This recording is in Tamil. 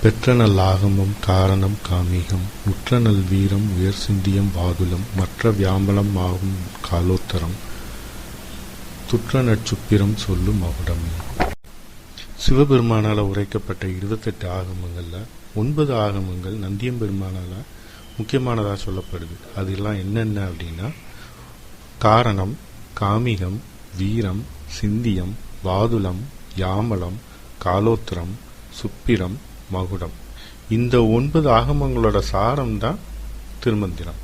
பெற்றநல் ஆகமம் காரணம் காமிகம் முற்றநல் வீரம் உயர் சிந்தியம் வாதுலம் மற்ற வியாமலம் ஆகும் காலோத்தரம் துற்றநற் சுப்பிரம் சொல்லும் மகுடம். சிவபெருமானால உரைக்கப்பட்ட 28 ஆகமங்கள்ல 9 ஆகமங்கள் நந்தியம்பெருமானால முக்கியமானதா சொல்லப்படுது. அதெல்லாம் என்னென்ன அப்படின்னா காரணம், காமிகம், வீரம், சிந்தியம், வாதுலம், யாமலம், காலோத்திரம், சுப்பிரம், மகுடம். இந்த 9 ஆகமங்களோட சாரம் தான் திருமந்திரம்.